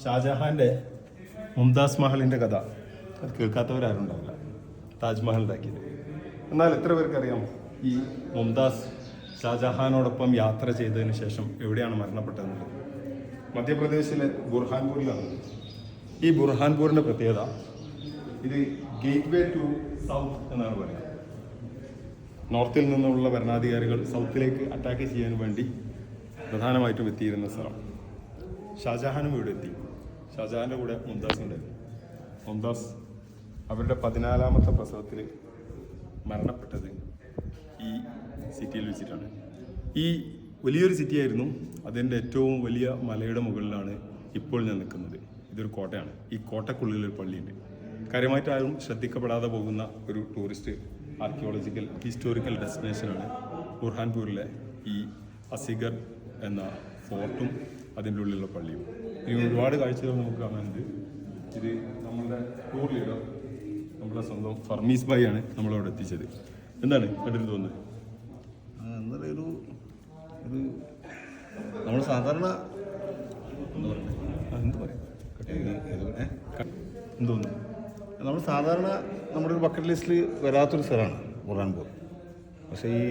ഷാജഹാന്റെ മുംതാസ് മഹലിന്റെ കഥ അത് കേൾക്കാത്തവരാരും ഉണ്ടാവില്ല. താജ്മഹൽ ഉണ്ടാക്കിയത്. എന്നാൽ എത്ര പേർക്കറിയാം ഈ മുംതാസ് ഷാജഹാനോടൊപ്പം യാത്ര ചെയ്തതിന് ശേഷം എവിടെയാണ് മരണപ്പെട്ടതെന്നുള്ളത്? മധ്യപ്രദേശിലെ ബുർഹാൻപൂരിലാണ്. ഈ ബുർഹാൻപൂരിന്റെ പ്രത്യേകത, ഇത് ഗേറ്റ് വേ ടു സൗത്ത് എന്നാണ് പറയുക. നോർത്തിൽ നിന്നുള്ള ഭരണാധികാരികൾ സൗത്തിലേക്ക് അറ്റാക്ക് ചെയ്യാൻ വേണ്ടി പ്രധാനമായിട്ടും എത്തിയിരുന്ന സ്ഥലം. ഷാജഹാനും ഇവിടെ എത്തി. ഷാജഹാന്റെ കൂടെ മുംതാസ് ഉണ്ടായിരുന്നു. മുംതാസ് അവരുടെ 14ാമത്തെ പ്രസവത്തിൽ മരണപ്പെട്ടത് ഈ സിറ്റിയിൽ വെച്ചിട്ടാണ്. ഈ വലിയൊരു സിറ്റിയായിരുന്നു. അതിൻ്റെ ഏറ്റവും വലിയ മലയുടെ മുകളിലാണ് ഇപ്പോൾ ഞാൻ നിൽക്കുന്നത്. ഇതൊരു കോട്ടയാണ്. ഈ കോട്ടക്കുള്ളിലൊരു പള്ളിയുണ്ട്. കാര്യമായിട്ട് ആരും ശ്രദ്ധിക്കപ്പെടാതെ പോകുന്ന ഒരു ടൂറിസ്റ്റ് ആർക്കിയോളജിക്കൽ ഹിസ്റ്റോറിക്കൽ ഡെസ്റ്റിനേഷനാണ് ബുർഹാൻപൂരിലെ ഈ അസിഗർ എന്ന ഫോർട്ടും അതിൻ്റെ ഉള്ളിലുള്ള പള്ളിയും. ഇനി ഒരുപാട് കാഴ്ചകൾ നമുക്ക് കാണാനുണ്ട്. ഇത് നമ്മളുടെ ടൂർ ലീഡർ, നമ്മുടെ സ്വന്തം ഫർമീസ് ഭായി ആണ് നമ്മളവിടെ എത്തിച്ചത്. എന്താണ് കണ്ടിട്ട് തോന്നുന്നത്? എന്നൊരു നമ്മൾ സാധാരണ എന്തോന്നു നമ്മൾ സാധാരണ നമ്മുടെ ഒരു ബക്കറ്റ് ലിസ്റ്റിൽ വരാത്തൊരു സ്ഥലമാണ് ബുർഹാൻപൂർ. പക്ഷേ ഈ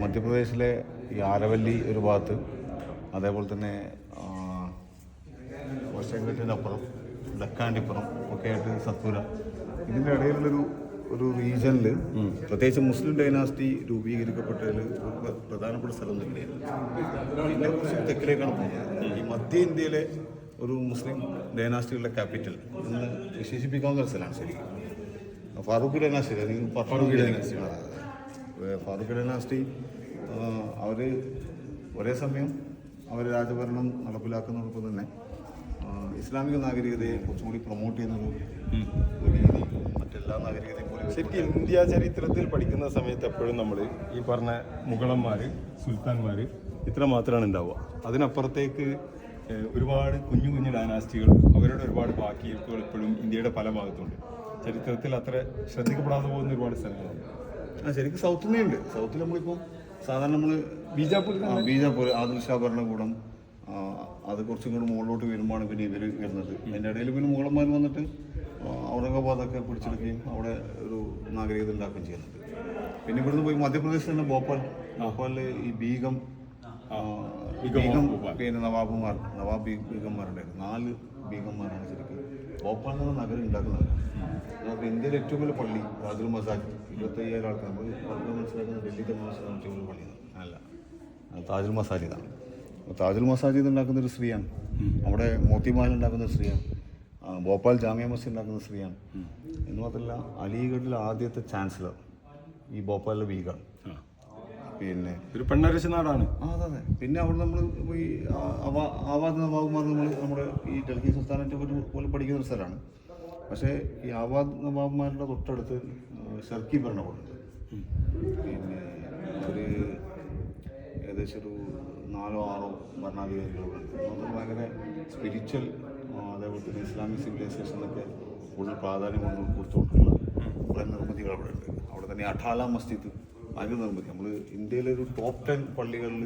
മധ്യപ്രദേശിലെ ഈ ആരവല്ലി ഒരു ഭാഗത്ത്, അതേപോലെ തന്നെ വർഷഘട്ടിൻ്റെ അപ്പുറം ഡക്കാണ്ടിപ്പുറം ഒക്കെ ആയിട്ട് സത്പുര, ഇതിൻ്റെ ഇടയിലുള്ളൊരു റീജിയനിൽ പ്രത്യേകിച്ച് മുസ്ലിം ഡൈനാസ്റ്റി രൂപീകരിക്കപ്പെട്ടതിൽ ഒരു പ്രധാനപ്പെട്ട സ്ഥലം തന്നെയാണ്. പിന്നെ കുറച്ച് തെക്കിലേക്കാണ് പോകുന്നത്. ഈ മധ്യ ഇന്ത്യയിലെ ഒരു മുസ്ലിം ഡൈനാസ്റ്റികളുടെ ക്യാപിറ്റൽ എന്ന് വിശേഷിപ്പിക്കാവുന്ന ഒരു സ്ഥലമാണ് ശരിക്കും. ഫാറൂഖ് ഡൈനാസ്റ്റി, അല്ലെങ്കിൽ ഫാറൂഖ് ഡൈനാസ്റ്റി അവർ ഒരേ സമയം അവർ രാജഭരണം നടപ്പിലാക്കുന്നതോടൊപ്പം തന്നെ ഇസ്ലാമിക നാഗരികതയെ കുറച്ചും കൂടി പ്രൊമോട്ട് ചെയ്യുന്നൊരു രീതി മറ്റെല്ലാ നാഗരികതയും പോലെ. ശരിക്കും ഇന്ത്യ ചരിത്രത്തിൽ പഠിക്കുന്ന സമയത്ത് എപ്പോഴും നമ്മൾ ഈ പറഞ്ഞ മുഗളന്മാർ, സുൽത്താൻമാർ ഇത്ര മാത്രമാണ് ഉണ്ടാവുക. അതിനപ്പുറത്തേക്ക് ഒരുപാട് കുഞ്ഞു കുഞ്ഞു ഡൈനാസ്റ്റികൾ, അവരുടെ ഒരുപാട് ബാക്കിയിരിപ്പുകൾ ഇപ്പോഴും ഇന്ത്യയുടെ പല ഭാഗത്തുണ്ട്. ചരിത്രത്തിൽ അത്ര ശ്രദ്ധിക്കപ്പെടാതെ പോകുന്ന ഒരുപാട് സ്ഥലങ്ങളുണ്ട്. ശരിക്കും സൗത്തിൽ നിന്നുണ്ട്. സൗത്തിൽ നമ്മളിപ്പോൾ സാധാരണ നമ്മൾ ബീജാപൂർ ആദിൽ ഷാ ഭരണകൂടം, അത് കുറച്ചും കൂടി മുകളിലോട്ട് വരുമ്പോഴാണ് പിന്നെ ഇവർ വരുന്നത്. അതിൻ്റെ ഇടയിൽ പിന്നെ മുഗളന്മാർ വന്നിട്ട് ഔറംഗാബാദൊക്കെ പിടിച്ചെടുക്കുകയും അവിടെ ഒരു നാഗരികത ഉണ്ടാക്കുകയും ചെയ്യുന്നുണ്ട്. പിന്നെ ഇവിടുന്ന് പോയി മധ്യപ്രദേശിൽ തന്നെ ഭോപ്പാലിൽ ഈ ബീഗം പിന്നെ നവാബ് ബീഗന്മാരുണ്ടായിരുന്നു. 4 ബീഗന്മാരാണ് ശരിക്കും ഭോപ്പാലിൽ നിന്ന് നഗരം ഉണ്ടാക്കുന്നത്. അപ്പോൾ ഇന്ത്യയിലെ ഏറ്റവും വലിയ പള്ളി താജുൽ മസാജിദ്, 25,000 ആൾക്കാർ. നമ്മൾ വളരെ മനസ്സിലാക്കുന്നത് ഡൽഹിയിലെ ഏറ്റവും വലിയ പള്ളിയാണ് അല്ല, താജുൽ മസാജിദാണ്. താജുൽ മസാജിദ് ഉണ്ടാക്കുന്ന ഒരു സ്ത്രീയാണ്. അവിടെ മോത്തിമഹൽ ഉണ്ടാക്കുന്ന ഒരു സ്ത്രീയാണ്. ഭോപ്പാൽ ജാമിയ മസ്ജിദ് ഉണ്ടാക്കുന്ന സ്ത്രീയാണ്. എന്ന് മാത്രമല്ല അലിഗഡിലെ ആദ്യത്തെ ചാൻസലർ ഈ ഭോപ്പാലിലെ ബീഗാണ്. പിന്നെ ഒരു പെണ്ണരശ നാടാണ്. അതെ. പിന്നെ അവിടെ നമ്മൾ ഈ ആവാദ് നവാബുമാർ നമ്മുടെ ഈ ഡൽഹി സംസ്ഥാനത്തെ പോലെ പഠിക്കുന്ന ഒരു സ്ഥലമാണ്. പക്ഷേ ഈ ആവാദ് നവാബുമാരുടെ തൊട്ടടുത്ത് ഷർക്കി ഭരണകൂടമുണ്ട്. പിന്നെ ഒരു ഏകദേശം ഒരു 4-6 ഭരണാധികാരികളുണ്ട്. ഭയങ്കര സ്പിരിച്വൽ, അതേപോലെ തന്നെ ഇസ്ലാമിക് സിവിലൈസേഷനൊക്കെ കൂടുതൽ പ്രാധാന്യം കൊടുത്തുകൊണ്ടുള്ള കുറേ നിർമ്മിതികൾ അവിടെ ഉണ്ട്. അവിടെ തന്നെ അഠാല മസ്ജിദ് ഭയങ്കര നിർമ്മിതി. നമ്മൾ ഇന്ത്യയിലെ ഒരു ടോപ്പ് 10 പള്ളികളിൽ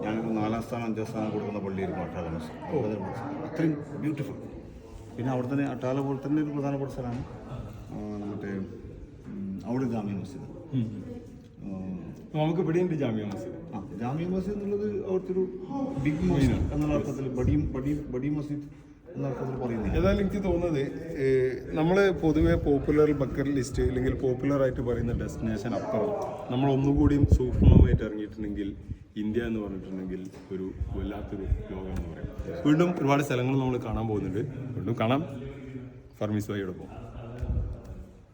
ഞാനൊരു 4ാം സ്ഥാനം 5ാം സ്ഥാനം കൊടുക്കുന്ന പള്ളിയായിരിക്കും അഠാല മസ്ജിദ്. അത്രയും ബ്യൂട്ടിഫുൾ. പിന്നെ അവിടെ തന്നെ അഠാല പോലെ തന്നെ ഒരു പ്രധാനപ്പെട്ട സ്ഥലമാണ് മറ്റേ അവിടെ ജാമിയ മസ്ജിദ്. നമുക്ക് ഇവിടെയുണ്ട് ജാമിയ മസ്ജിദ്. ജാമിയ മസ്ജിദ് എന്നുള്ളത് അവിടുത്തെ ഒരു ബിഗ് മസ്ജിദ് എന്നുള്ള അർത്ഥത്തിൽ ബഡി മസ്ജിദ് എന്ന അർത്ഥത്തിൽ പറയുന്നത്. ഏതായാലും എനിക്ക് തോന്നുന്നത് നമ്മൾ പൊതുവെ പോപ്പുലർ ബക്കറ്റ് ലിസ്റ്റ് അല്ലെങ്കിൽ പോപ്പുലറായിട്ട് പറയുന്ന ഡെസ്റ്റിനേഷൻ അപ്പുറം നമ്മൾ ഒന്നുകൂടിയും സൂക്ഷ്മമായിട്ട് ഇറങ്ങിയിട്ടുണ്ടെങ്കിൽ ഇന്ത്യ എന്ന് പറഞ്ഞിട്ടുണ്ടെങ്കിൽ ഒരു വല്ലാത്തൊരു ലോകം എന്ന് പറയാം. വീണ്ടും ഒരുപാട് സ്ഥലങ്ങൾ നമ്മൾ കാണാൻ പോകുന്നുണ്ട്. വീണ്ടും കാണാം. ഫർമീസ് ഭായിയോടൊപ്പം.